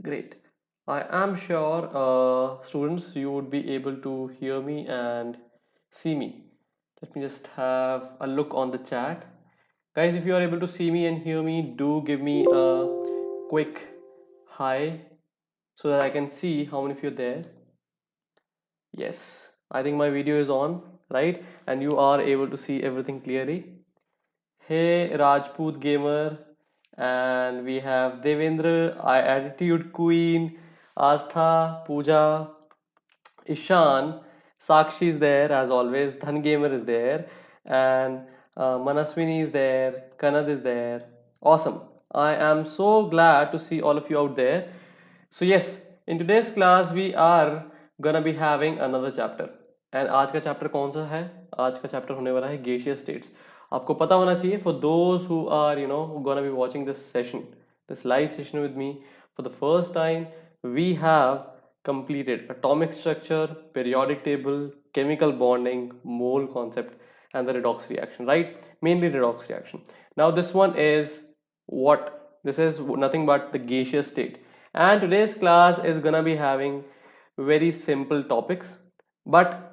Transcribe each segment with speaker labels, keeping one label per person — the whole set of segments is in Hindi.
Speaker 1: Great. I am sure, students, you would be able to hear me and see me. Let me just have a look on the chat. Guys, if you are able to see me and hear me, do give me a quick hi so that I can see how many of you are there. Yes, I think my video is on, right? And you are able to see everything clearly. Hey Rajput Gamer, and we have Devendra, Attitude Queen, Astha, Pooja, Ishan, Sakshi is there as always, Dhan Gamer is there, and Manaswini is there, Kanad is there. Awesome. I am so glad to see all of you out there. So yes, in today's class we are gonna be having another chapter. And आज का chapter कौन सा है? आज का chapter होने वाला है gaseous states. आपको पता होना चाहिए for those who are gonna be watching this session, this live session with me for the first time. We have completed atomic structure, periodic table, chemical bonding, mole concept, and the redox reaction, right? Mainly redox reaction. Now this one is what? This is nothing but the gaseous state. And today's class is gonna be having very simple topics, but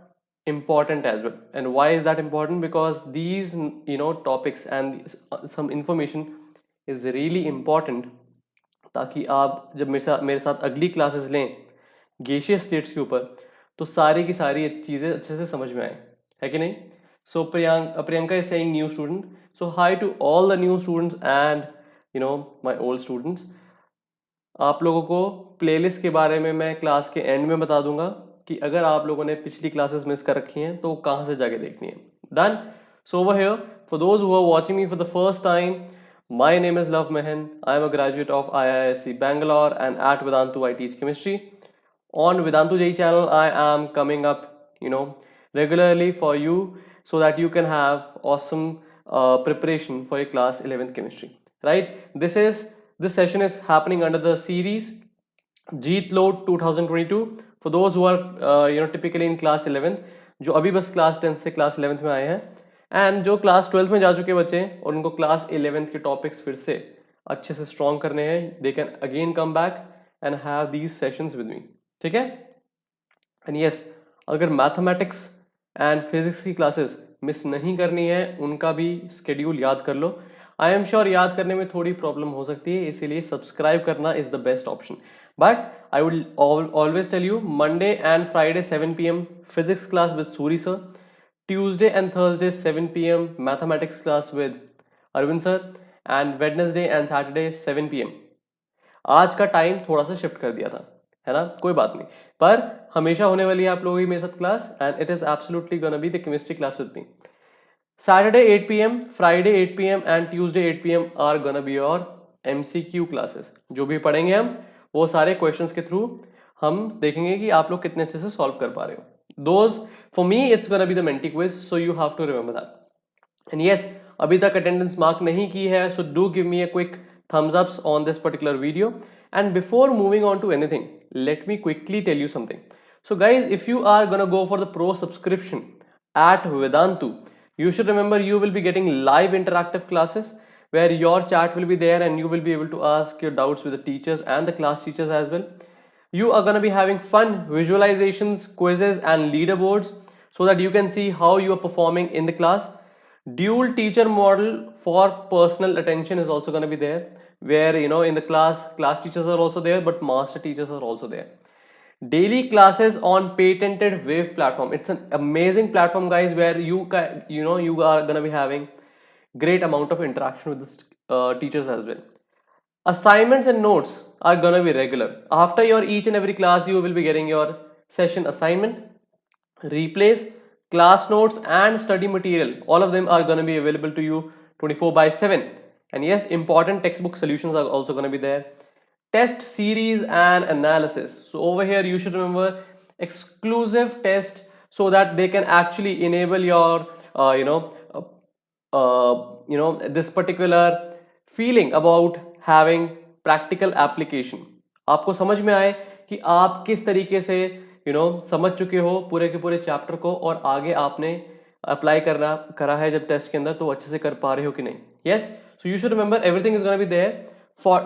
Speaker 1: important as well. And why is that important? Because these topics and some information is really important, ताकि आप जब मेरे साथ अगली क्लासेस लें गेशियस स्टेट्स के ऊपर तो सारी की सारी चीज़ें अच्छे से समझ में आए, है कि नहीं? So Priyanka is saying new student. So hi to all the new students and my old students. आप लोगों को प्लेलिस्ट के बारे में मैं क्लास के एंड में बता दूंगा कि अगर आप लोगों ने पिछली क्लासेस मिस कर रखी हैं तो कहाँ से जाके देखनी है. Done. So over here for those who are watching me for the first time, my name is Love Mehan. I am a graduate of IISc Bangalore and at Vedantu I teach chemistry. On Vedantu J channel I am coming up regularly for you so that you can have awesome preparation for your class 11th chemistry, right? This session is happening under the series Jeet Load 2022 for those who are typically in class 11th, जो अभी बस क्लास 10 से क्लास 11th में आए हैं, एंड जो क्लास 12th में जा चुके बच्चे हैं और उनको क्लास 11th के टॉपिक्स फिर से अच्छे से स्ट्रॉन्ग करने हैं, they can again come back and have these sessions with me. ठीक है? एंड यस, अगर मैथमेटिक्स एंड फिजिक्स की क्लासेस मिस नहीं करनी है उनका भी स्केड्यूल याद कर लो. आई एम श्योर याद करने में थोड़ी प्रॉब्लम हो सकती है, इसीलिए सब्सक्राइब करना is the best option. But I will always tell you, Monday and Friday 7 p.m. physics class with Suri sir, Tuesday and Thursday 7 p.m. mathematics class with Arvind sir, and Wednesday and Saturday 7 p.m. आज का टाइम थोड़ा सा शिफ्ट कर दिया था, है ना? कोई बात नहीं, पर हमेशा होने वाली है आप लोगों की मेरे साथ class, and it is absolutely gonna be the chemistry class with me. Saturday 8 p.m, Friday 8 p.m and Tuesday 8 p.m are gonna be your MCQ classes. जो भी पढ़ेंगे हम वो सारे क्वेश्चंस के थ्रू हम देखेंगे कि आप लोग कितने अच्छे से सॉल्व कर पा रहे हो. Those for me it's gonna be the Menti quiz, so you have to remember that. And yes, अभी तक अटेंडेंस मार्क नहीं की है, so do give me a quick thumbs ups on this particular video. And before moving on to anything, let me quickly tell you something. So guys, if you are gonna go for the pro subscription at Vedantu, you should remember you will be getting live interactive classes where your chat will be there and you will be able to ask your doubts with the teachers and the class teachers as well. You are going to be having fun visualizations, quizzes and leaderboards so that you can see how you are performing in the class. Dual teacher model for personal attention is also going to be there, where in the class teachers are also there but master teachers are also there. Daily classes on patented Wave platform. It's an amazing platform, guys, where you are gonna be having great amount of interaction with the teachers as well. Assignments and notes are gonna be regular. After your each and every class, you will be getting your session assignment, replays, class notes, and study material. All of them are gonna be available to you 24/7. And yes, important textbook solutions are also gonna be there. Test series and analysis. So over here you should remember exclusive test so that they can actually enable your this particular feeling about having practical application. आपको समझ में आए कि आप किस तरीके से समझ चुके हो पूरे के पूरे चैप्टर को और आगे आपने अप्लाई करा है जब टेस्ट के अंदर तो अच्छे से कर पा रहे हो कि नहीं. Yes, so you should remember everything is going to be there for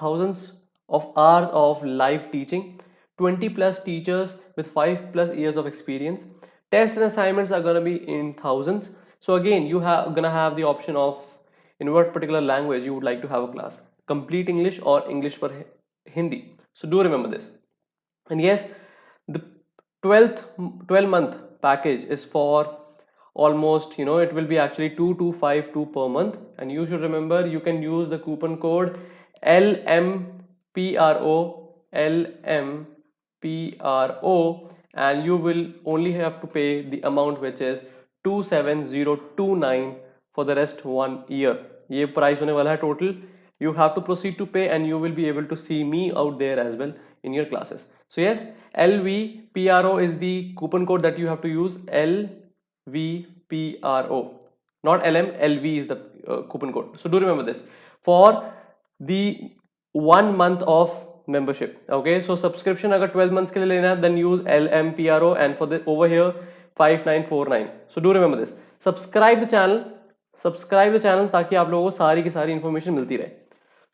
Speaker 1: thousands of hours of live teaching, 20 plus teachers with 5 plus years of experience. Tests and assignments are going to be in thousands. So again, you have gonna have the option of in what particular language you would like to have a class, complete English or English for Hindi. So do remember this. And yes, the 12-month package is for almost, it will be actually 2252 per month. And you should remember, you can use the coupon code LMPRO, and you will only have to pay the amount which is 27029 for the rest 1 year. ये प्राइस होने वाला है total. You have to proceed to pay, and you will be able to see me out there as well in your classes. So yes, LVPRO is the coupon code that you have to use. LVPRO, not LM. LV is the coupon code. So do remember this for the 1 month of membership. Okay, so subscription अगर 12 months के लिए लेना है, then use LMPRO, and for the over here 5949. So do remember this. Subscribe the channel. ताकि आप लोगों को सारी की सारी इंफॉर्मेशन मिलती रहे.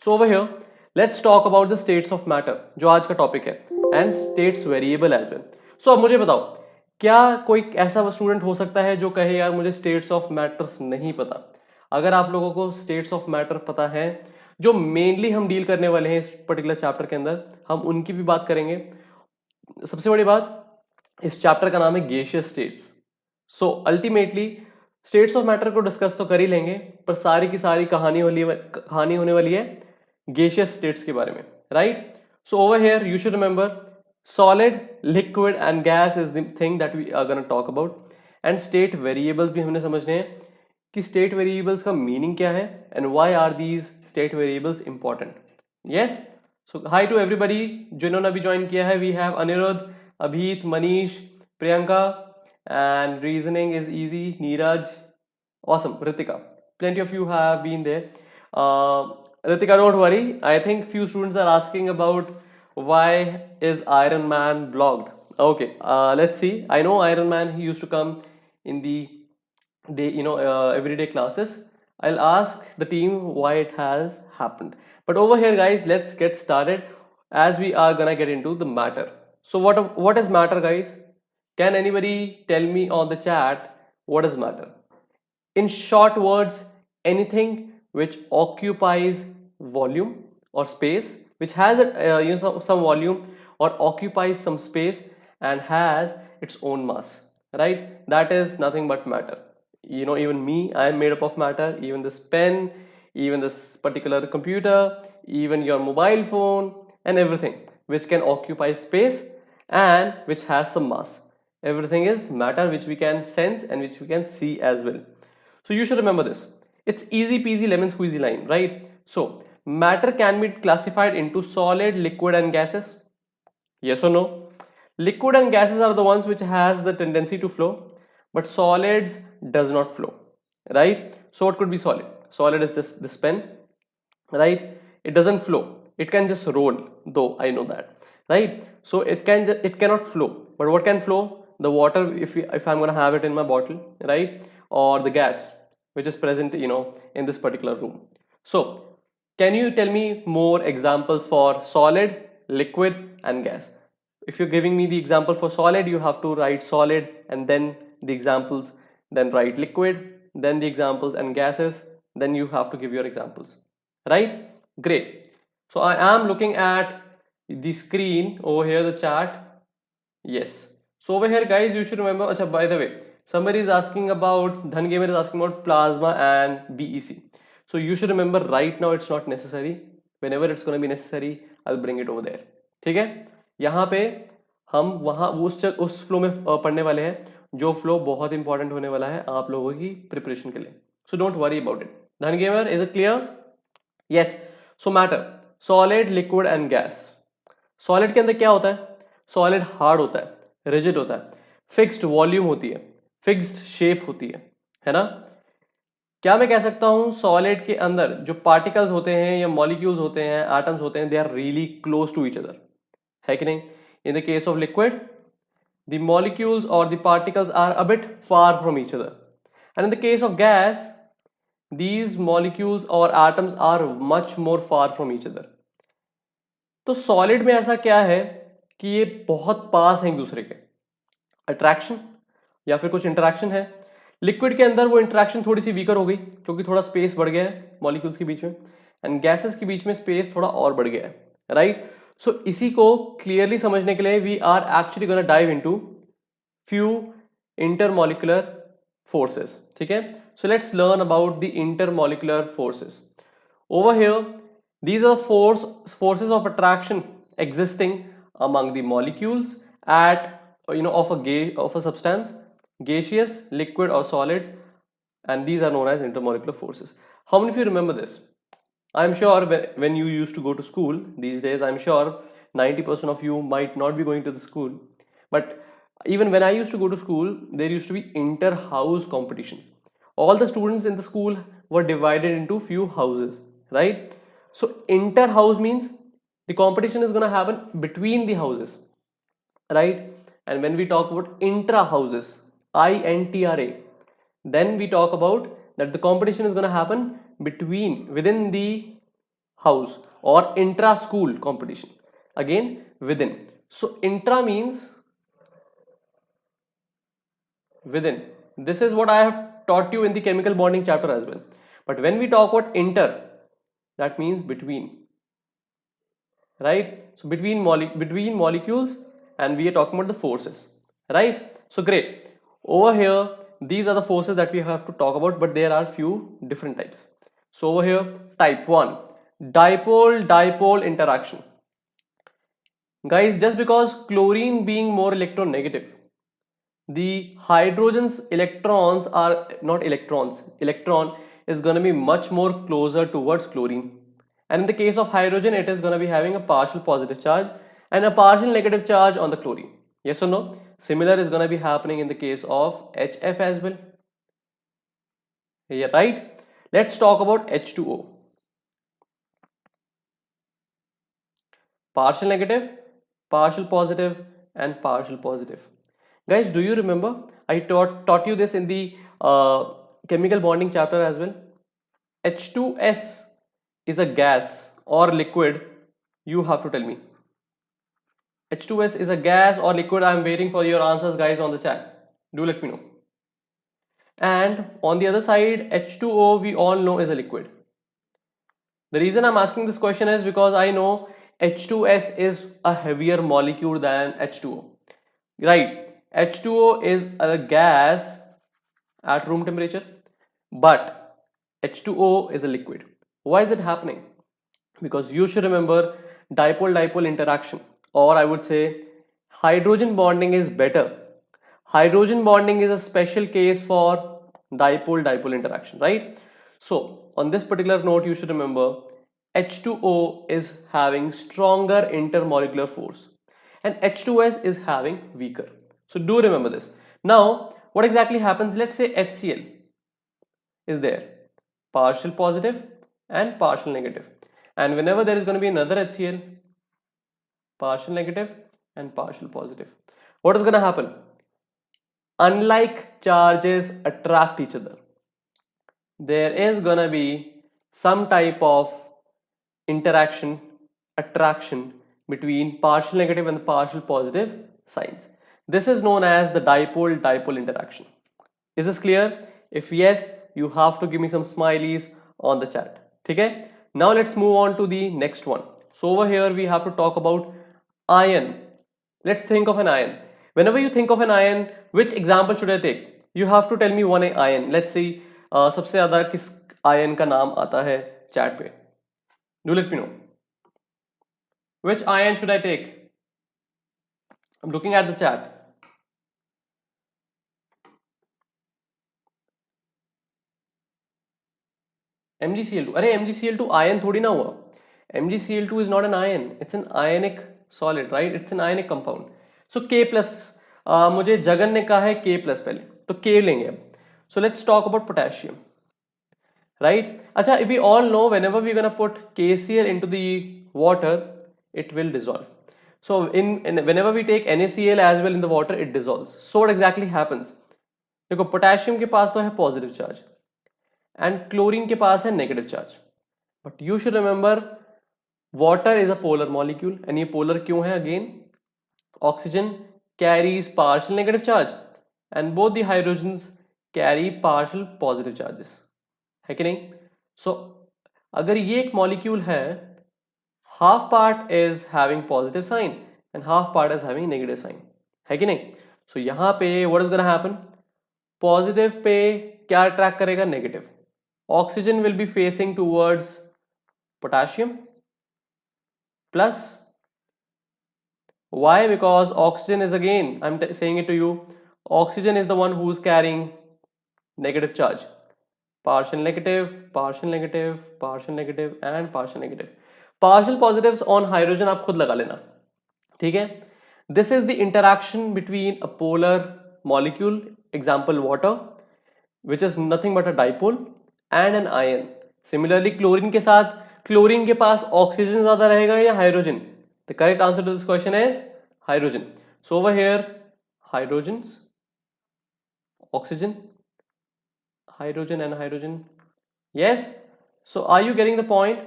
Speaker 1: So over here, let's talk about the states of matter, जो आज का टॉपिक है, and states variable as well. So अब मुझे बताओ, क्या कोई ऐसा स्टूडेंट हो सकता है जो कहे यार मुझे states of matters नहीं पता? अगर आप लोगों को states of matter पता है, जो मेनली हम डील करने वाले हैं इस पर्टिकुलर चैप्टर के अंदर, हम उनकी भी बात करेंगे. सबसे बड़ी बात, इस चैप्टर का नाम है gaseous states. So ultimately states of matter को डिस्कस तो कर ही लेंगे, पर सारी की सारी कहानी होने वाली है गैसियस स्टेट्स के बारे में, right? So over here you should remember, solid, liquid and gas is the thing that we are gonna talk about. And state variables भी हमने समझने हैं कि स्टेट वेरिएबल्स का मीनिंग क्या है and why are these state variables important. Yes, so hi to everybody जिन्होंने अभी ज्वाइन किया है. We have Aniruddh, Abhit, Manish, Priyanka, and reasoning is easy, Neeraj, awesome, Ritika, plenty of you have been there. Ritika, don't worry, I think few students are asking about why is Iron Man blocked. Okay, let's see. I know Iron Man, he used to come in the day, everyday classes. I'll ask the team why it has happened. But over here guys, let's get started as we are gonna get into the matter. So what is matter, guys? Can anybody tell me on the chat what is matter? In short words, anything which occupies volume or space, which has some volume or occupies some space and has its own mass, right? That is nothing but matter. Even me, I am made up of matter. Even this pen, even this particular computer, even your mobile phone, and everything which can occupy space and which has some mass. Everything is matter which we can sense and which we can see as well. So you should remember this. It's easy peasy lemon squeezy line, right? So matter can be classified into solid, liquid and gases. Yes or no? Liquid and gases are the ones which has the tendency to flow, but solids does not flow, right? So what could be solid? Solid is just this pen, right? It doesn't flow. It can just roll, though I know that, right? So it cannot flow. But what can flow? The water, if I'm gonna have it in my bottle, right? Or the gas which is present, in this particular room. So can you tell me more examples for solid, liquid and gas? If you're giving me the example for solid, you have to write solid and then the examples, then write liquid, then the examples and gases, then you have to give your examples, right? Great. So I am looking at the screen over here, the chat. Yes. So over here guys, you should remember, achha, by the way, somebody is asking about, Dhan Gamer is asking about plasma and BEC. So you should remember, right now it's not necessary. Whenever it's going to be necessary, I'll bring it over there. ठीक है? यहाँ पे हम वहाँ उस फ्लो में पढ़ने वाले हैं जो फ्लो बहुत इंपॉर्टेंट होने वाला है आप लोगों की प्रिपरेशन के लिए. So don't worry about it. Dhan gamer, is it clear? Yes. So matter, solid, liquid and gas. Solid के अंदर क्या होता है? सॉलिड हार्ड होता है, रिजिड होता है, फिक्स्ड वॉल्यूम होती है, फिक्स्ड शेप होती है ना? क्या मैं कह सकता हूं सॉलिड के अंदर जो पार्टिकल्स होते हैं या मॉलिक्यूल्स होते हैं, एटम्स होते हैं, they are really close to each other, है कि नहीं? In the case of liquid, the molecules or the particles are a bit far from each other, and in the case of gas, these molecules or atoms are much more far from each other. तो सॉलिड में ऐसा क्या है कि ये बहुत पास है एक दूसरे के, अट्रैक्शन या फिर कुछ इंटरेक्शन है। लिक्विड के अंदर वो इंटरेक्शन थोड़ी सी वीकर हो गई क्योंकि थोड़ा स्पेस बढ़ गया है मॉलिक्यूल्स के बीच में, एंड गैसेस के बीच में स्पेस थोड़ा और बढ़ गया है, राइट। सो इसी को क्लियरली समझने के लिए we are actually gonna dive into few intermolecular forces, ठीक है। So let's learn about the intermolecular forces. Over here, these are the forces of attraction existing among the molecules at of a substance, gaseous, liquid or solids, and these are known as intermolecular forces. How many of you remember this? I'm sure when you used to go to school these days, I'm sure 90% of you might not be going to the school. But even when I used to go to school, there used to be inter-house competitions. All the students in the school were divided into few houses, right? So inter-house means the competition is going to happen between the houses, right? And when we talk about intra-houses, INTRA, then we talk about that the competition is going to happen within the house, or intra school competition, again within. So intra means within. This is what I have taught you in the chemical bonding chapter as well. But when we talk about inter, that means between, right? So between molecules, and we are talking about the forces, right? So great. Over here, these are the forces that we have to talk about, but there are few different types. So over here, type 1, dipole dipole interaction. Guys, just because chlorine being more electronegative, the hydrogen's electrons are not electrons, electron is going to be much more closer towards chlorine, and in the case of hydrogen it is going to be having a partial positive charge and a partial negative charge on the chlorine. Yes or no? Similar is going to be happening in the case of HF as well. Yeah, right. Let's talk about H2O. Partial negative, partial positive, and partial positive. Guys, do you remember I taught you this in the chemical bonding chapter as well? H2S is a gas or liquid? You have to tell me. H2S is a gas or liquid? I am waiting for your answers, guys, on the chat. Do let me know. And on the other side, H2O we all know is a liquid. The reason I'm asking this question is because I know H2S is a heavier molecule than H2O. Right, H2O is a gas at room temperature, but H2O is a liquid. Why is it happening? Because you should remember dipole-dipole interaction, or I would say hydrogen bonding is better. Hydrogen bonding is a special case for dipole-dipole interaction, right? So on this particular note, you should remember H2O is having stronger intermolecular force and H2S is having weaker. So do remember this. Now, what exactly happens? Let's say HCl is there, partial positive and partial negative. And whenever there is going to be another HCl, partial negative and partial positive, what is going to happen? Unlike charges attract each other, there is going to be some type of interaction, attraction between partial negative and the partial positive signs. This is known as the dipole-dipole interaction. Is this clear? If yes, you have to give me some smileys on the chat. Okay? Now let's move on to the next one. So over here we have to talk about ion. Let's think of an ion. Whenever you think of an ion, which example should I take? You have to tell me one ion. Let's see सबसे ज़्यादा किस ion का नाम आता है chat पे. Do let me know. Which ion should I take? I'm looking at the chat. MgCl2. अरे MgCl2 ion थोड़ी ना हुआ. MgCl2 is not an ion. It's an ionic solid, right? It's an ionic compound. So K plus. मुझे जगन ने कहा है K plus पहले, तो K लेंगे अब. So let's talk about potassium, right? अच्छा, if we all know whenever we're gonna put KCl into the water, it will dissolve. So whenever we take NaCl as well in the water, it dissolves. So what exactly happens? देखो पोटेशियम के पास तो है पॉजिटिव चार्ज एंड क्लोरीन के पास है negative charge, but you should remember water is a polar molecule and ये पोलर क्यों है? Again oxygen carries partial negative charge and both the hydrogens carry partial positive charges, है कि नहीं? सो अगर ये एक मॉलिक्यूल है, half part is having positive sign and half part is having negative sign, है कि नहीं? सो यहां पे what is gonna happen? Positive पे क्या अट्रैक्ट करेगा? Negative. Oxygen will be facing towards potassium plus. Why? Because oxygen is, again I'm saying it to you, oxygen is the one who's carrying negative charge. Partial negative, partial negative, partial negative and partial negative. Partial positives on hydrogen आप खुद लगा लेना, ठीक है? This is the interaction between a polar molecule, example water, which is nothing but a dipole, and an ion. Similarly chlorine के साथ, क्लोरीन के पास ऑक्सीजन ज्यादा रहेगा या hydrogen? The correct answer to this question is hydrogen. So over here, hydrogens, oxygen, hydrogen and hydrogen. Yes. So are you getting the point?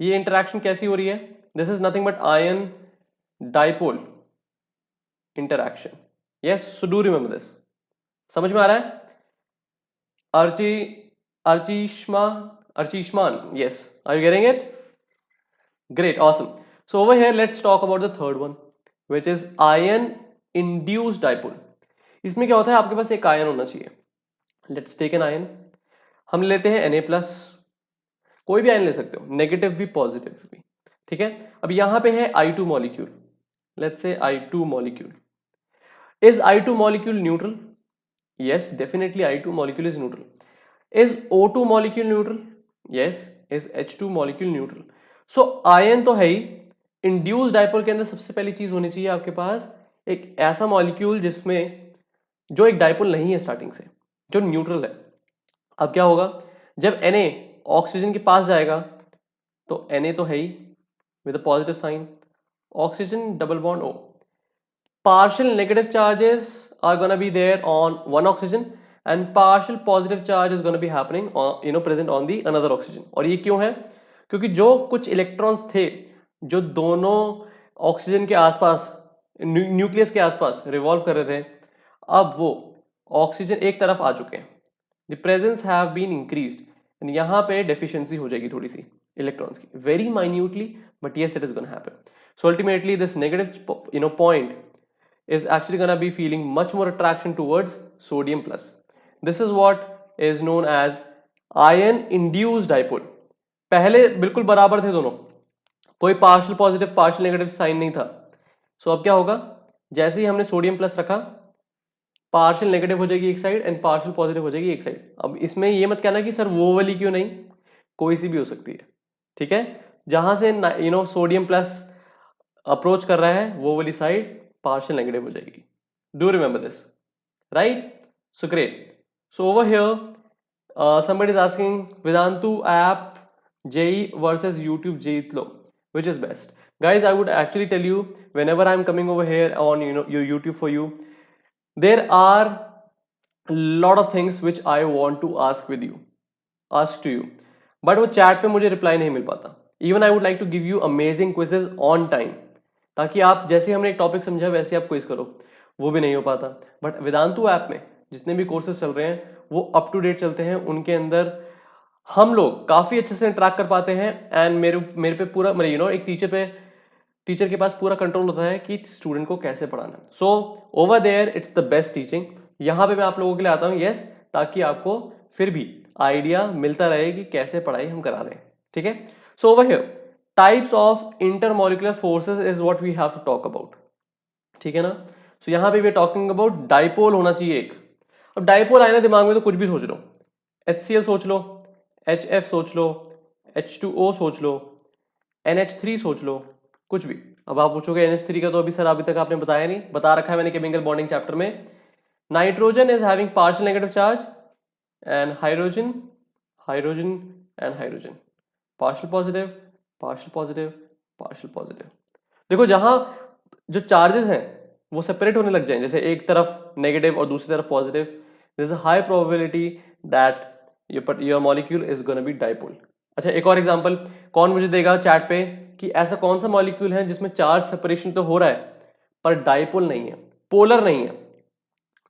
Speaker 1: ये इंटरैक्शन कैसी हो रही है? This is nothing but ion dipole interaction. Yes. So do remember this. समझ में आ रहा है? Archishman. Yes. Are you getting it? Great. Awesome. So over here, let's talk about the third one, which is ion induced dipole. इसमें क्या होता है? आपके पास एक आयन होना चाहिए. Let's take an ion. हम लेते हैं Na+, कोई भी आयन ले सकते हो, नेगेटिव भी पॉजिटिव भी, ठीक है? अब यहां पे है I2 molecule. Let's say I2 molecule. Is I2 molecule neutral? Yes, definitely I2 molecule is neutral. Is O2 molecule neutral? Yes. Is H2 molecule neutral? So ion तो है ही. इंड्यूस्ड डाइपोल के अंदर सबसे पहली चीज होनी चाहिए आपके पास एक ऐसा मॉलिक्यूल जिसमें जो एक डाइपोल नहीं है स्टार्टिंग से, जो न्यूट्रल है. अब क्या होगा? जब Na ऑक्सीजन के पास जाएगा तो Na तो है ही with a positive sign, oxygen double bond O. Partial negative charges are gonna be there on one oxygen and partial positive charge is gonna be happening on, present on the another oxygen. और ये क्यों है? क्योंकि जो कुछ इलेक्ट्रॉन्स थे जो दोनों ऑक्सीजन के आसपास, न्यूक्लियस के आसपास रिवॉल्व कर रहे थे, अब वो ऑक्सीजन एक तरफ आ चुके हैं. The presence have been increased and यहाँ पे डेफिशिएंसी हो जाएगी थोड़ी सी इलेक्ट्रॉन्स की, very minutely, but yes it is gonna happen. So ultimately this negative point is actually gonna be feeling much more attraction towards sodium plus. This is what is known as ion induced dipole. पहले बिल्कुल बराबर थे दोनों, कोई partial positive partial negative sign नहीं था. सो अब क्या होगा? जैसे ही हमने सोडियम प्लस रखा, पार्शियल नेगेटिव हो जाएगी एक साइड एंड पार्शियल पॉजिटिव हो जाएगी एक साइड. अब इसमें ये मत कहना कि सर वो वाली क्यों नहीं, कोई सी भी हो सकती है, ठीक है? जहां से सोडियम प्लस अप्रोच कर रहा है वो वाली साइड partial negative हो जाएगी. Do remember this, right? So great. So over here, somebody is asking Vedantu app JEE versus YouTube JEE, which is best? Guys, I would actually tell you, whenever I'm coming over here on your YouTube for you, there are a lot of things which I want to ask to you, but वो chat पे मुझे reply नहीं मिल पाता. Even I would like to give you amazing quizzes on time, ताकि आप जैसे हमने एक टॉपिक समझा वैसे आप क्विज करो, वो भी नहीं हो पाता. बट वेदांतु ऐप में जितने भी कोर्सेज चल रहे हैं वो अप टू डेट चलते हैं, उनके अंदर हम लोग काफी अच्छे से इंटरेक्ट कर पाते हैं. एंड मेरे पे पूरा एक टीचर के पास पूरा कंट्रोल होता है कि स्टूडेंट को कैसे पढ़ाना है. So over there it's the best teaching. यहाँ पे मैं आप लोगों के लिए आता हूँ, यस, ताकि आपको फिर भी आइडिया मिलता रहे कि कैसे पढ़ाई हम करा रहे हैं, ठीक है? So over here types of intermolecular forces is what we have to talk about, ठीक है ना? सो यहां पे we are talking about dipole होना चाहिए एक. अब डाइपोल आए ना दिमाग में तो कुछ भी सोच लो, HCl सोच लो, HF सोच लो, H2O सोच लो, NH3 सोच लो, कुछ भी. अब आप पूछोगे NH3 का तो अभी सर अभी तक आपने बताया नहीं. बता रखा है मैंने केमिकल बॉन्डिंग चैप्टर में. Nitrogen is having partial negative charge and hydrogen and hydrogen partial positive partial positive partial positive. देखो जहां जो चार्जेस हैं वो सेपरेट होने लग जाएं, जैसे एक तरफ नेगेटिव और दूसरी तरफ positive, there is a high probability that your molecule is gonna be dipole. अच्छा, एक और एग्जांपल कौन मुझे देगा चैट पे? कि ऐसा कौन सा मॉलिक्यूल है जिसमें चार्ज सेपरेशन तो हो रहा है पर डाइपोल नहीं है, पोलर नहीं है।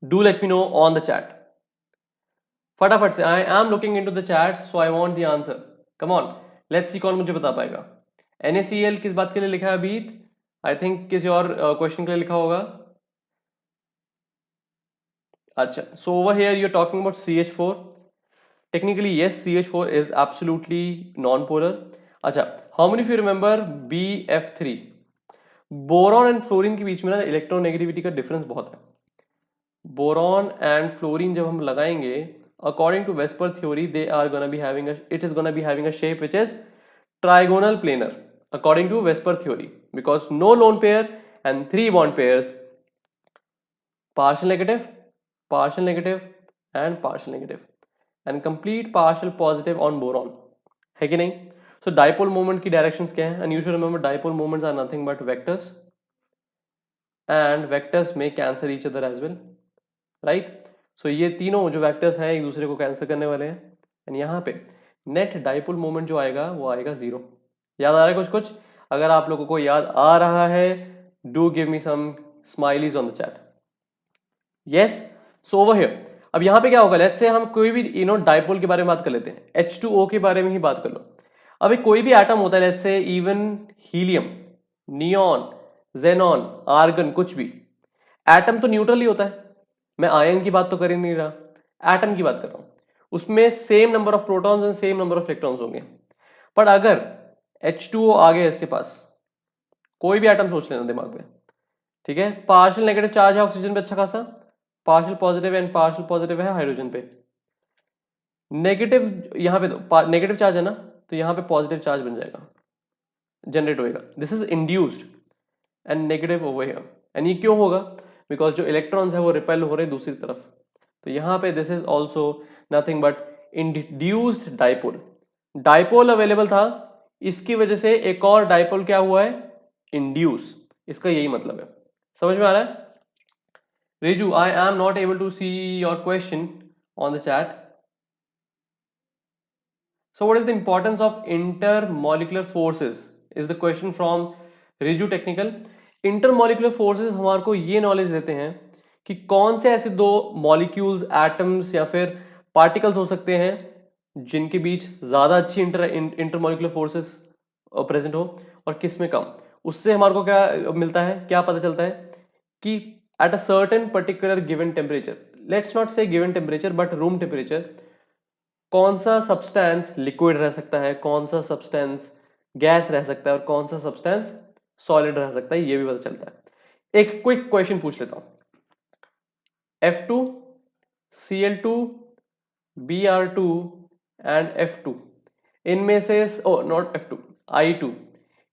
Speaker 1: Do let me know on the chat, फटाफट से। I am looking into the chat so I want the answer, come on, let's see कौन मुझे बता पाएगा। NaCl किस बात के लिए लिखा है अभी? आई थिंक किसी और क्वेश्चन के लिए लिखा होगा। अच्छा, so over here you're talking about CH4. Technically yes, CH4 is absolutely non-polar. अच्छा, how many of you remember BF3? Boron and fluorine के बीच में ना इलेक्ट्रोनेगेटिविटी का डिफरेंस बहुत है। बोरॉन एंड फ्लोरीन जब हम लगाएंगे, according to VSEPR theory, they are gonna be having it is gonna be having a shape which is trigonal planar according to Vesper theory, because no lone pair and 3 bond pairs, partial negative, and partial negative, and complete partial positive on boron, है कि नहीं? So dipole moment की directions क्या है? And you should remember dipole moments are nothing but vectors, and vectors may cancel each other as well, right? So ये तीनों जो vectors हैं एक दूसरे को cancel करने वाले हैं, and यहाँ पे net dipole moment जो आएगा वो आएगा 0। याद आ रहा है कुछ कुछ? अगर आप लोगों को याद आ रहा है, do give me some smileys on the chat. Yes, so over here अब यहाँ पे क्या होगा, लेट्स से हम कोई भी डाइपोल के बारे में बात कर लेते हैं, H2O के बारे में ही बात कर लो। अभी कोई भी एटम होता है, let's say even helium, neon, xenon, argon, कुछ भी एटम तो न्यूट्रल ही होता है। मैं आयन की बात तो कर ही नहीं रहा, एटम की बात कर रहा हूं। उसमें same number of protons and same number of electrons होंगे। पर अगर H2O आ गया इसके पास, कोई भी एटम सोच लेना दिमाग में, ठीक है, पार्शियल नेगेटिव चार्ज है ऑक्सीजन पे अच्छा खासा, partial positive and partial positive है हाइड्रोजन पे। नेगेटिव यहाँ पे तो नेगेटिव चार्ज है ना, तो यहाँ पे पॉजिटिव चार्ज बन जाएगा, जनरेट होएगा। This is induced and negative over here. And ये क्यों होगा? बिकॉज जो इलेक्ट्रॉन्स है वो रिपेल हो रहे दूसरी तरफ। तो यहाँ पे this is also nothing but induced dipole. Dipole available था, इसकी वजह से एक और डाइपोल क्या हुआ है, इंड्यूस। इसका यही मतलब है, समझ में आ रहा है? Reju, I am not able to see your question on the chat. So what is the importance of intermolecular forces? Is the question from Reju Technical. Intermolecular forces हमारे को ये नॉलेज देते हैं कि कौन से ऐसे दो मॉलिक्यूल्स, एटम्स या फिर पार्टिकल्स हो सकते हैं जिनके बीच ज्यादा अच्छी इंटरमॉलिक्यूलर फोर्सेस प्रेजेंट हो और किस में कम। उससे हमारे को क्या मिलता है, क्या पता चलता है कि at a certain particular given temperature, let's not say given temperature but room temperature, कौन सा सब्सटेंस लिक्विड रह सकता है, कौन सा सब्सटेंस गैस रह सकता है और कौन सा सब्सटेंस सॉलिड रह सकता है, ये भी पता चलता है। एक क्विक क्वेश्चन पूछ लेता हूं, F2, Cl2, Br2 and F2, इनमें से नॉट F2, I2,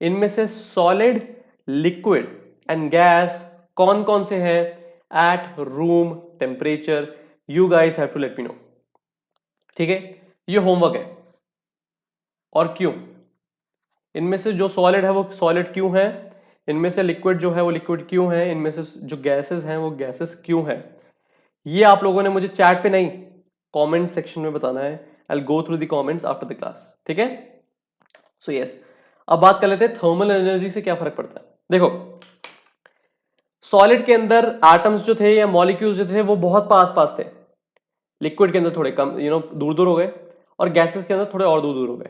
Speaker 1: इनमें से सॉलिड, लिक्विड एंड गैस कौन कौन से हैं at room temperature? You guys have to let me know, ठीक है? ये होमवर्क है। और क्यों? इनमें से जो सॉलिड है वो सॉलिड क्यों है, इनमें से लिक्विड जो है वो लिक्विड क्यों है, इनमें से जो गैसेस हैं वो गैसेस क्यों है, ये आप लोगों ने मुझे चैट पे नहीं, कमेंट सेक्शन में बताना है। I will go through the comments after the class, ठीक है? सो यस, अब बात कर लेते हैं थर्मल एनर्जी से क्या फर्क पड़ता है। देखो, सॉलिड के अंदर एटम्स जो थे या मॉलिक्यूल्स जो थे वो बहुत पास पास थे, लिक्विड के अंदर थोड़े कम दूर दूर हो गए, और गैसेस के अंदर थोड़े और दूर दूर हो गए।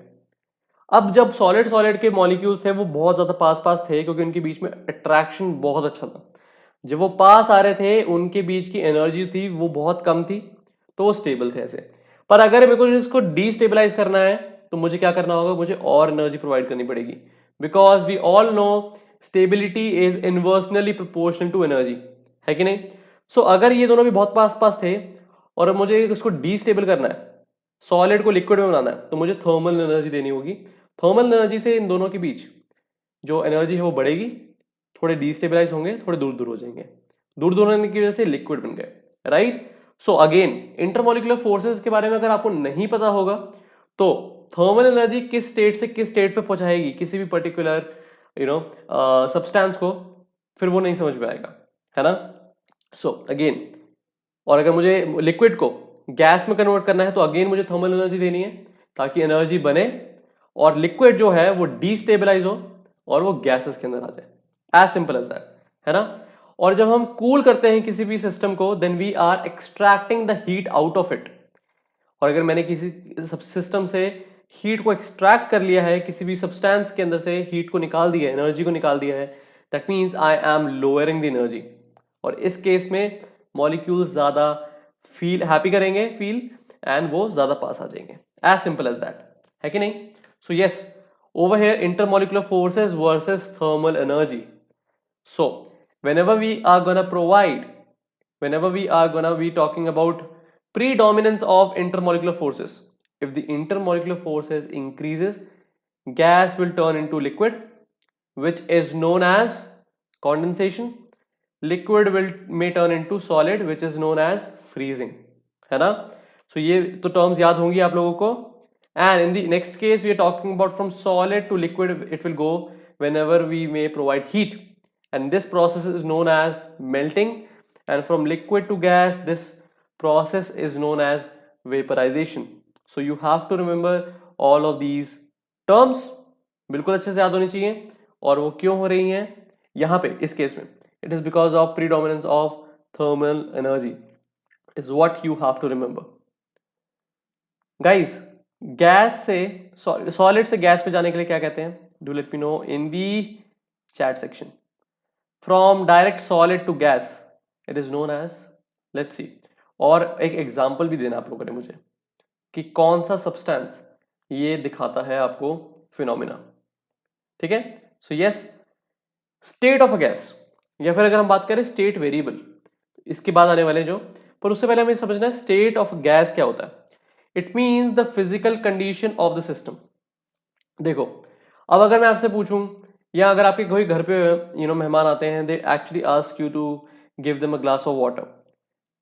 Speaker 1: अब जब सॉलिड सॉलिड के मॉलिक्यूल्स थे वो बहुत ज्यादा पास पास थे क्योंकि उनके बीच में अट्रैक्शन बहुत अच्छा था। जब वो पास आ रहे थे उनके बीच की एनर्जी थी वो बहुत कम थी, तो वो स्टेबल थे ऐसे। पर अगर मेरे को इसको डीस्टेबलाइज करना है तो मुझे क्या करना होगा, मुझे और एनर्जी प्रोवाइड करनी पड़ेगी, because we all know stability is inversely proportional to energy, है कि नहीं? सो अगर ये दोनों भी बहुत पास पास थे और मुझे इसको डीस्टेबल करना है, सॉलिड को लिक्विड में बनाना है, तो मुझे थर्मल एनर्जी देनी होगी। थर्मल एनर्जी से इन दोनों के बीच जो एनर्जी है वो बढ़ेगी, थोड़े डीस्टेबलाइज होंगे, थोड़े दूर दूर हो जाएंगे, दूर दूर होने की वजह से लिक्विड बन गए, right? So again intermolecular forces के बारे में अगर आपको नहीं पता होगा तो थर्मल एनर्जी किस स्टेट से किस स्टेट पे पहुंचाएगी किसी भी पर्टिकुलर सब्सटेंस को, फिर वो नहीं समझ में आएगा, है ना? सो अगेन, और अगर मुझे लिक्विड को गैस में कन्वर्ट करना है तो अगेन मुझे थर्मल एनर्जी देनी है ताकि एनर्जी बने और लिक्विड जो है वो डीस्टेबलाइज हो और वो गैसेस के अंदर आ जाए, एज सिंपल एज दैट, है ना। और जब हम कूल करते हैं किसी भी सिस्टम को, then we are extracting the heat out of it. और अगर मैंने किसी सिस्टम से हीट को एक्सट्रैक्ट कर लिया है, किसी भी सब्सटेंस के अंदर से हीट को निकाल दिया है, एनर्जी को निकाल दिया है, that means I am lowering the energy. और इस केस में मॉलिक्यूल्स ज्यादा फील हैप्पी करेंगे, फील, एंड वो ज्यादा पास आ जाएंगे, एज सिंपल एज दैट, है कि नहीं। So yes, over here intermolecular forces versus thermal energy. So whenever we are gonna provide, whenever we are gonna be talking about predominance of intermolecular forces, if the intermolecular forces increases, gas will turn into liquid, which is known as condensation. Liquid will may turn into solid, which is known as freezing, है ना। so ये तो terms याद होंगी आप लोगों को। and in the next case we are talking about from solid to liquid, it will go whenever we may provide heat, and this process is known as melting, and from liquid to gas this process is known as vaporization. So you have to remember all of these terms, बिल्कुल अच्छे से याद होनी चाहिए। और वो क्यों हो रही हैं यहाँ पे इस केस में, it is because of predominance of thermal energy is what you have to remember. Guys, gas से सॉलिड से गैस पे जाने के लिए क्या कहते हैं, do let me know in the chat section. From direct solid to gas it is known as, let's see, और एक एग्जांपल भी देना आप लोगों ने मुझे कि कौन सा सब्सटेंस ये दिखाता है आपको फिनोमिना, ठीक है। So yes, state of a gas, या फिर अगर हम बात करें स्टेट वेरिएबल, इसके बाद आने वाले जो, पर उससे पहले हमें समझना है स्टेट ऑफ गैस क्या होता है। It means the physical condition of the system. देखो, अब अगर मैं आपसे पूछूं, या अगर आपके कोई घर पे मेहमान आते हैं, they actually ask you to give them a glass of water,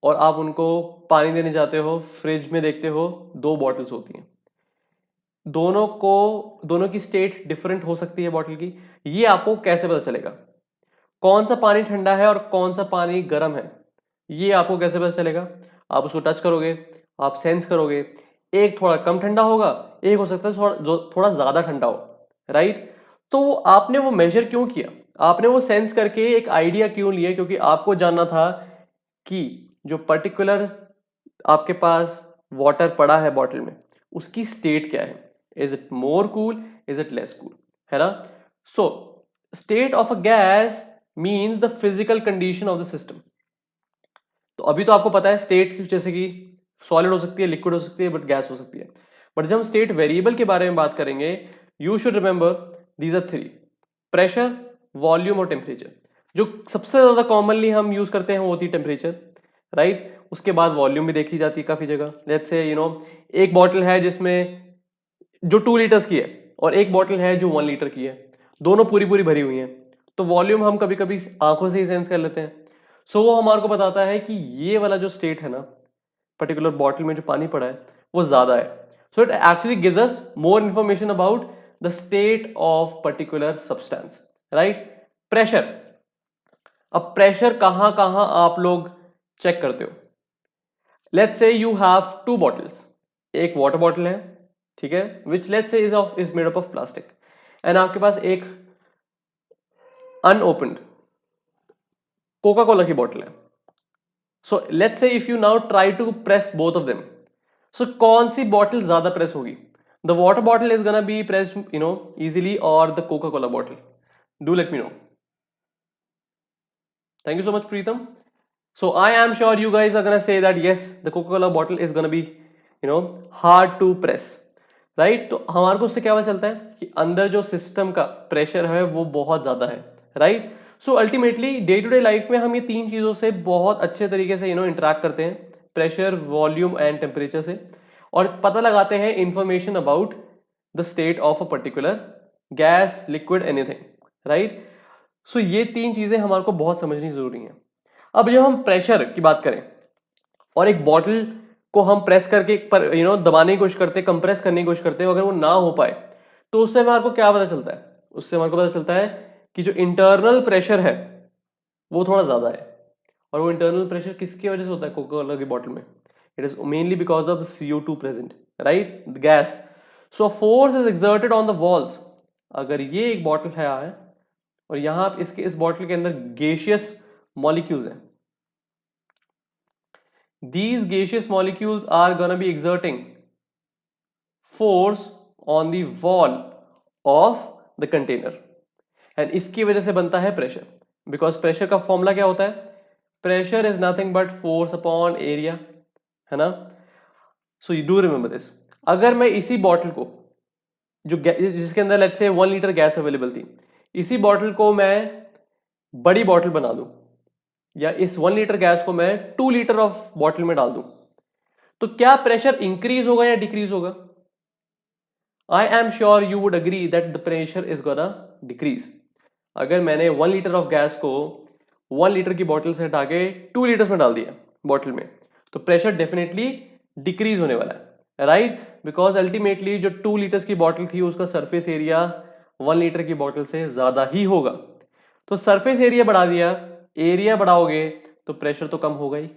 Speaker 1: और आप उनको पानी देने जाते हो, फ्रिज में देखते हो दो बॉटल्स होती हैं, दोनों की स्टेट डिफरेंट हो सकती है बॉटल की, ये आपको कैसे पता चलेगा? कौन सा पानी ठंडा है और कौन सा पानी गर्म है, ये आपको कैसे पता चलेगा? आप उसको टच करोगे, आप सेंस करोगे, एक थोड़ा कम ठंडा होगा, एक हो सकता है थोड़ा ज्यादा ठंडा हो, राइट। तो आपने वो मेजर क्यों किया, आपने वो सेंस करके एक आइडिया क्यों लिया? क्योंकि आपको जानना था कि जो पर्टिकुलर आपके पास वाटर पड़ा है बॉटल में, उसकी स्टेट क्या है, is it more cool, is it less cool, है ना। So state of a gas means the physical condition of the system. तो अभी तो आपको पता है स्टेट जैसे कि सॉलिड हो सकती है, लिक्विड हो सकती है, बट गैस हो सकती है। बट जब हम स्टेट वेरिएबल के बारे में बात करेंगे, you should remember these are three: pressure, volume और टेम्परेचर। जो सबसे ज्यादा कॉमनली हम यूज करते हैं वो होती है टेम्परेचर, राइट। उसके बाद वॉल्यूम भी देखी जाती है काफी जगह। लेट्स से एक बॉटल है जिसमें जो 2 लीटर्स की है, और एक बॉटल है जो 1 लीटर की है, दोनों पूरी पूरी भरी हुई हैं, तो वॉल्यूम हम कभी कभी आंखों से ही सेंस कर लेते हैं। सो वो हमारे को बताता है कि ये वाला जो स्टेट है ना, पर्टिकुलर बॉटल में जो पानी पड़ा है वो ज्यादा है। So it actually gives us more information about the state of particular substance, right. Pressure, अब प्रेशर कहां कहां आप लोग चेक करते हो? Let's say you have 2 bottles, एक वाटर बॉटल है, ठीक है, which let's say is made up of plastic, and आपके पास एक अनओपन्ड कोका कोला की बॉटल है। So let's say if you now try to press both of them, सो कौन सी बॉटल ज्यादा प्रेस होगी? The water bottle is gonna be pressed easily, और the Coca Cola bottle? Do let me know. Thank you so much, Preetham. So I am sure you guys are gonna say that yes, the Coca-Cola bottle is gonna be, hard to press, right? तो हमारे को उससे क्या पता चलता है कि अंदर जो सिस्टम का प्रेशर है वो बहुत ज्यादा है, right. So ultimately day to day life में हम ये तीन चीजों से बहुत अच्छे तरीके से इंटरेक्ट करते हैं, प्रेशर, वॉल्यूम एंड टेम्परेचर से, और पता लगाते हैं information about the state of a particular gas, liquid, anything, right. So ये तीन चीजें हमारे को बहुत समझनी जरूरी है। अब जब हम प्रेशर की बात करें और एक बॉटल को हम प्रेस करके पर दबाने की कोशिश करते हैं, कंप्रेस करने की कोशिश करते हैं, अगर वो ना हो पाए तो उससे हमारे को क्या पता चलता है? उससे हमारे को पता चलता है कि जो इंटरनल प्रेशर है वो थोड़ा ज्यादा है। और वो इंटरनल प्रेशर किसकी वजह से होता है? कोका कोला की बॉटल में it is mainly because of the CO2 present, right, the gas. So force is exerted on the walls अगर ये एक बॉटल है और यहां इसके इस बॉटल के अंदर गैसियस मॉलिक्यूल्स हैं, these gaseous molecules are gonna be exerting force on the wall of the container and इसकी वजह से बनता है प्रेशर, बिकॉज प्रेशर का फॉर्मूला क्या होता है? Pressure is nothing but force upon area, है ना? So you do remember this. अगर मैं इसी बॉटल को जो जिसके अंदर let's say 1 litre gas available थी, इसी बॉटल को मैं बड़ी बॉटल बना दूं, या इस 1 लीटर गैस को मैं 2 लीटर ऑफ बॉटल में डाल दूं, तो क्या प्रेशर इंक्रीज होगा या डिक्रीज होगा? I am sure you would agree that the pressure is gonna decrease. अगर मैंने 1 लीटर ऑफ गैस को 1 लीटर की बॉटल से हटा के 2 लीटर्स में डाल दिया बॉटल में, तो प्रेशर डेफिनेटली डिक्रीज होने वाला है, राइट? बिकॉज अल्टीमेटली जो 2 लीटर्स की बॉटल थी उसका सरफेस एरिया 1 लीटर की बॉटल से ज्यादा ही होगा, तो सरफेस एरिया बढ़ा दिया, एरिया बढ़ाओगे तो प्रेशर तो कम होगा ही।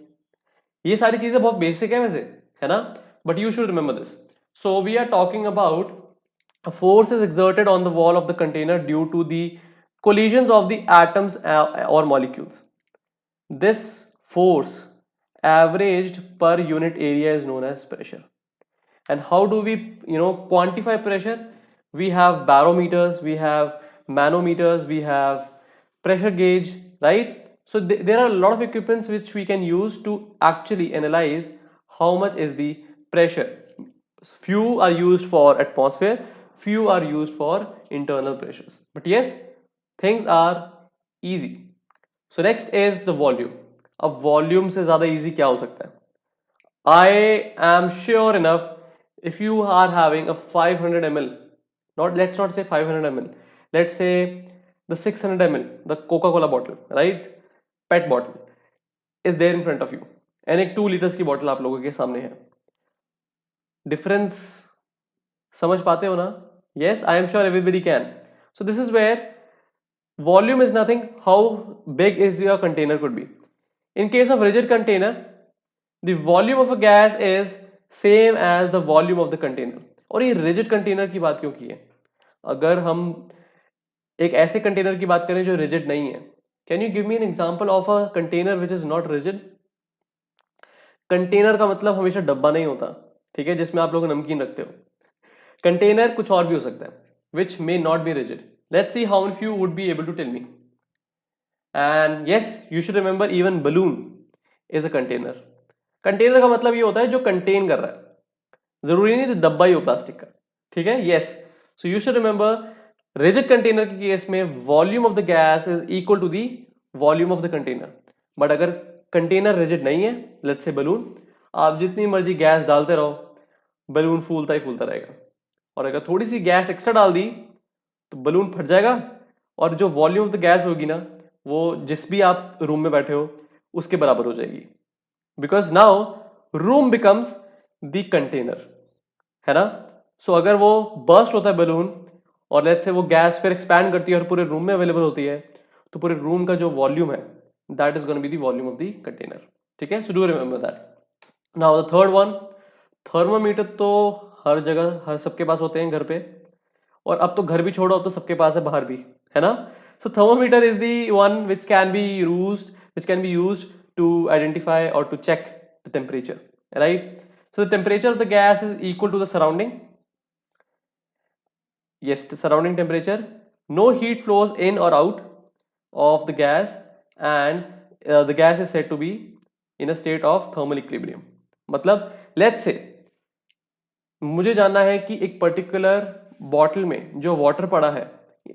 Speaker 1: ये सारी चीजें बहुत बेसिक है वैसे, है ना? But you should remember this. So we are talking about a force is exerted on the wall of the container due to the collisions of the atoms or molecules. This force averaged per unit area is known as pressure. And how do we quantify pressure? We have barometers, we have manometers, we have pressure gauge, right? So there are a lot of equipments which we can use to actually analyze how much is the pressure. Few are used for atmosphere, few are used for internal pressures, but yes, things are easy. So next is the volume. अब वॉल्यूम से ज्यादा इजी क्या हो सकता है? I am sure enough, if you are having a 500 ml, let's not say 500 ml, let's say the 600 ml, the Coca-Cola bottle, right? PET bottle is there in front of you, and एक 2 liters की bottle आप लोगों के सामने है। Difference समझ पाते हो ना? Yes, I am sure everybody can. So this is where volume is nothing, how big is your container could be. In case of rigid container, the volume of a gas is same as the volume of the container. और ये rigid container की बात क्यों की है? अगर हम एक ऐसे कंटेनर की बात करें जो rigid नहीं है, can you give me an example of a container which is not rigid? Container का मतलब हमेशा डब्बा नहीं होता, ठीक है, जिसमें आप लोग नमकीन रखते हो। कंटेनर कुछ और भी हो सकता है, which may not be rigid. Let's see how many of you would be able to tell me. And yes, you should remember even balloon is a container. Container का मतलब ये होता है जो कंटेन कर रहा है, जरूरी नहीं डब्बा ही हो प्लास्टिक का, ठीक है? Yes, so you should remember rigid container के केस में volume of the gas is equal to the volume of the container. But अगर कंटेनर रिजिड नहीं है, लेट्स से बलून, आप जितनी मर्जी गैस डालते रहो, बलून फूलता ही फूलता रहेगा। और अगर थोड़ी सी गैस एक्स्ट्रा डाल दी तो बलून फट जाएगा, और जो वॉल्यूम ऑफ द गैस होगी ना, वो जिस भी आप रूम में बैठे हो उसके बराबर हो जाएगी, because now room becomes the container, है ना? सो अगर वो बर्स्ट होता है बलून, और लेट्स से वो गैस फिर एक्सपैंड करती है और पूरे रूम में अवेलेबल होती है, तो पूरे रूम का जो वॉल्यूम है that is gonna be the volume of the container, ठीक है? So do remember that. Now the third one, thermometer तो हर जगह हर सबके पास होते हैं घर पे, और अब तो घर भी छोड़ो, अब तो सबके पास है बाहर भी, है ना? So thermometer is the one which can be used to identify और to check the temperature, right? So the temperature of the gas is equal to the surrounding. Yes, the surrounding temperature. No heat flows in or out of the gas, and the gas is said to be in a state of thermal equilibrium. मतलब let's say मुझे जानना है कि एक पर्टिकुलर बॉटल में जो वाटर पड़ा है,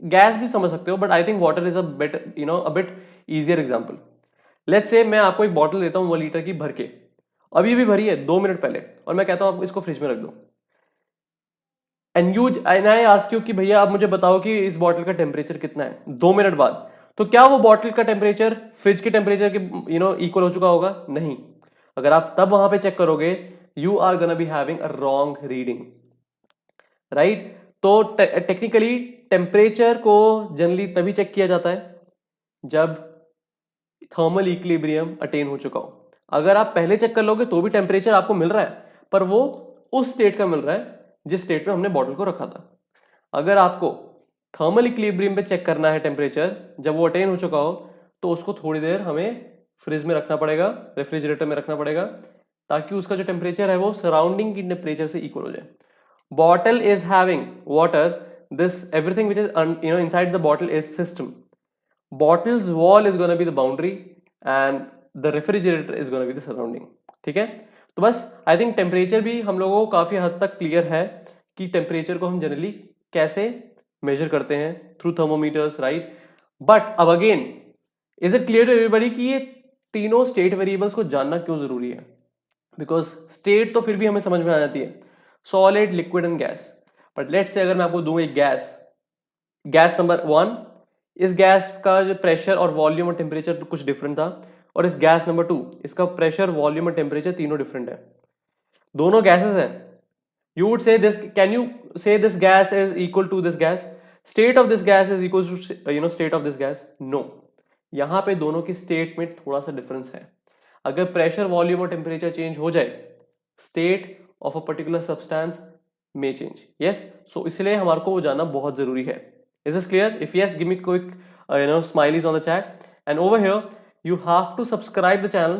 Speaker 1: गैस भी समझ सकते हो, but I think water is a better a bit easier example. Let's say मैं आपको एक बॉटल देता हूँ 1 लीटर की भर के, अभी भी भरी है 2 मिनट पहले, और मैं कहता हूँ आप इसको फ्रिज में रख दो, एंड आई आस्क यू कि भैया आप मुझे बताओ कि इस बॉटल का टेम्परेचर कितना है 2 मिनट बाद, तो क्या वो बॉटल का टेम्परेचर फ्रिज के टेम्परेचर के इक्वल हो चुका होगा? नहीं। अगर आप तब वहां पे चेक करोगे, you are gonna be having a wrong reading, right? तो टेक्निकली टेम्परेचर को जनरली तभी चेक किया जाता है जब थर्मल इक्विलिब्रियम अटेन हो चुका हो। अगर आप पहले चेक कर लोगे तो भी टेम्परेचर आपको मिल रहा है, पर वो उस स्टेट का मिल रहा है जिस स्टेट में हमने बॉटल को रखा था। अगर आपको थर्मल इक्विलिब्रियम पे चेक करना है टेम्परेचर, जब वो अटेन हो चुका हो तो उसको थोड़ी देर हमें फ्रिज में रखना पड़ेगा, रेफ्रिजरेटर में रखना पड़ेगा, ताकि उसका जो टेम्परेचर है वो सराउंडिंग की टेम्परेचर से इक्वल हो जाए. Bottle is having water. This everything which is inside the bottle is system. Bottle's wall is going to be the boundary and the refrigerator is going to be the surrounding. ठीक है. तो बस आई थिंक टेम्परेचर भी हम लोगों को काफी हद तक क्लियर है कि टेम्परेचर को हम जनरली कैसे मेजर करते हैं थ्रू थर्मोमीटर्स, राइट. बट अब again, is it clear to everybody कि ये तीनों स्टेट वेरिएबल्स को जानना क्यों जरूरी है? बिकॉज स्टेट तो फिर भी हमें समझ में आ जाती है, solid, liquid and gas. But let's say अगर मैं आपको दूं एक गैस, गैस नंबर 1, इस गैस का जो प्रेशर और वॉल्यूम और टेम्परेचर कुछ डिफरेंट था, और इस गैस नंबर 2 इसका प्रेशर, वॉल्यूम और टेम्परेचर तीनों डिफरेंट है. दोनों गैसेस हैं. You would say this, can you say this gas is equal to this gas? State of this gas is equal to state of this gas? No. यहाँ पे दोनों की स्टेट में थोड़ा सा डिफरेंस है. अगर प्रेशर, वॉल्यूम और टेम्परेचर चेंज हो जाए, state of a particular substance may change. Yes, so इसलिए हमारे को वो जानना बहुत जरूरी है. Is this clear? If yes, give me quick smileys on the chat. And over here you have to subscribe the channel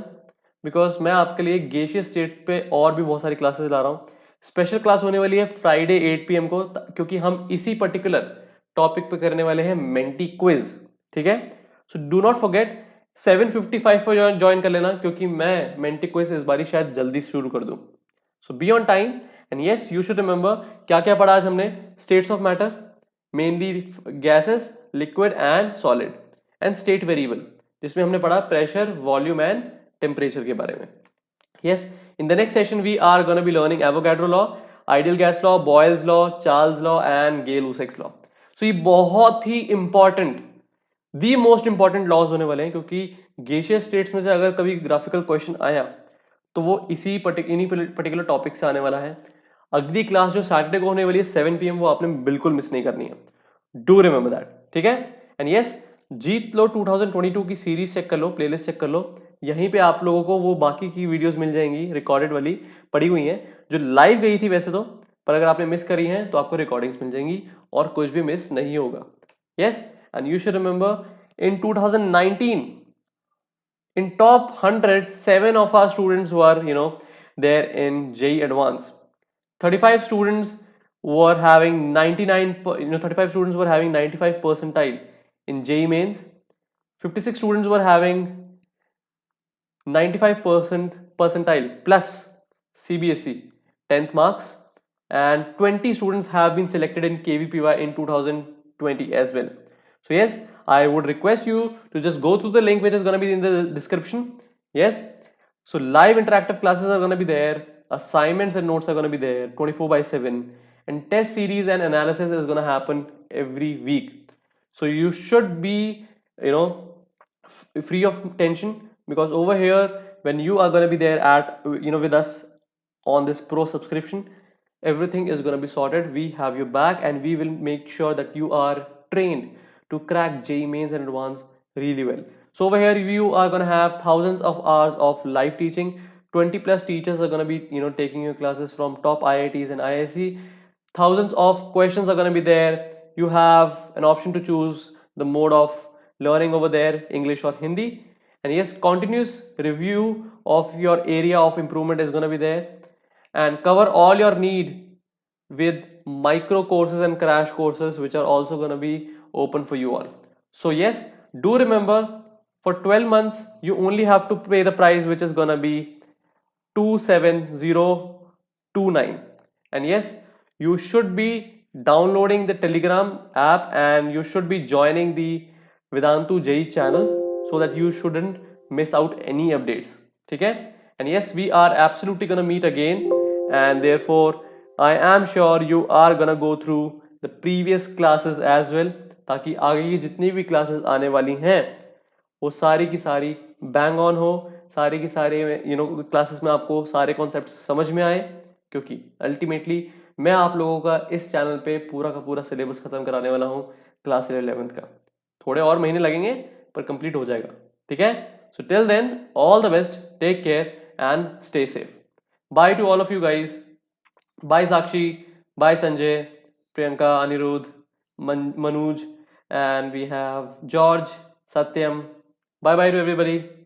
Speaker 1: because मैं आपके लिए gaseous state पे और भी बहुत सारी क्लासेस ला रहा हूँ. स्पेशल क्लास होने वाली है फ्राइडे 8 PM को, क्योंकि हम इसी पर्टिकुलर टॉपिक पे करने वाले हैं मेंटी क्विज. ठीक है. सो डू नॉट फॉरगेट 7:55 पर ज्वाइन कर लेना, क्योंकि मैं मेंटी क्विज इस बारी शायद जल्दी शुरू कर दूं. So be on time and yes, you should remember क्या क्या पढ़ा आज हमने. States of matter, mainly gases, liquid and solid, and state variable, जिसमें हमने पढ़ा प्रेशर, वॉल्यूम एंड टेम्परेचर के बारे में. Yes, in the next session we are going to be learning Avogadro law, ideal gas law, Boyle's law, Charles law and Gay-Lussac's law. So ये बहुत ही important, the most important laws होने वाले हैं, क्योंकि gaseous states में से अगर कभी graphical question आया तो वो इन्हीं पर्टिकुलर टॉपिक से आने वाला है. अगली क्लास जो सैटरडे को होने वाली है 7 PM, वो आपने बिल्कुल मिस नहीं करनी है. Do remember that. ठीक है. एंड यस, जीत लो 2022 की सीरीज चेक कर लो, प्लेलिस्ट चेक कर लो. यहीं पे आप लोगों को वो बाकी की वीडियोस मिल जाएंगी, रिकॉर्डेड वाली पड़ी हुई हैं, जो लाइव गई थी वैसे तो, पर अगर आपने मिस करी हैं तो आपको रिकॉर्डिंग्स मिल जाएंगी और कुछ भी मिस नहीं होगा. Yes, and you should remember in 2019 in top 100, 7 of our students were there in JEE Advanced. 35 students were having 35 students were having 95 percentile in JEE Mains. 56 students were having 95% percentile plus CBSE 10th marks, and 20 students have been selected in KVPY in 2020 as well. So yes, I would request you to just go through the link which is going to be in the description. Yes, so live interactive classes are going to be there, assignments and notes are going to be there 24/7, and test series and analysis is going to happen every week. So you should be free of tension, because over here when you are going to be there at with us on this pro subscription, everything is going to be sorted. We have your back and we will make sure that you are trained to crack JEE Mains and Advanced really well. So over here you are going to have thousands of hours of live teaching. 20 plus teachers are going to be taking your classes from top IITs and IISc. Thousands of questions are going to be there. You have an option to choose the mode of learning over there, English or Hindi. And yes, continuous review of your area of improvement is going to be there, and cover all your need with micro courses and crash courses, which are also going to be open for you all. So yes, do remember, for 12 months you only have to pay the price, which is going to be 27029. And yes, you should be downloading the Telegram app and you should be joining the Vedantu JEE channel so that you shouldn't miss out any updates. Okay? And yes, we are absolutely gonna meet again, and therefore I am sure you are gonna go through the previous classes as well, ताकि आगे की जितनी भी क्लासेस आने वाली हैं वो सारी की सारी बैंग ऑन हो, सारी की सारी क्लासेस में आपको सारे कॉन्सेप्ट समझ में आए, क्योंकि अल्टीमेटली मैं आप लोगों का इस चैनल पे पूरा का पूरा सिलेबस खत्म कराने वाला हूँ क्लास 11th का. थोड़े और महीने लगेंगे पर कंप्लीट हो जाएगा. ठीक है. So till then, all the best, take care and stay safe. Bye to all of you guys. Bye Sakshi, bye Sanjay, Priyanka, Anirudh, Manuj, and we have George, Satyam. Bye bye to everybody.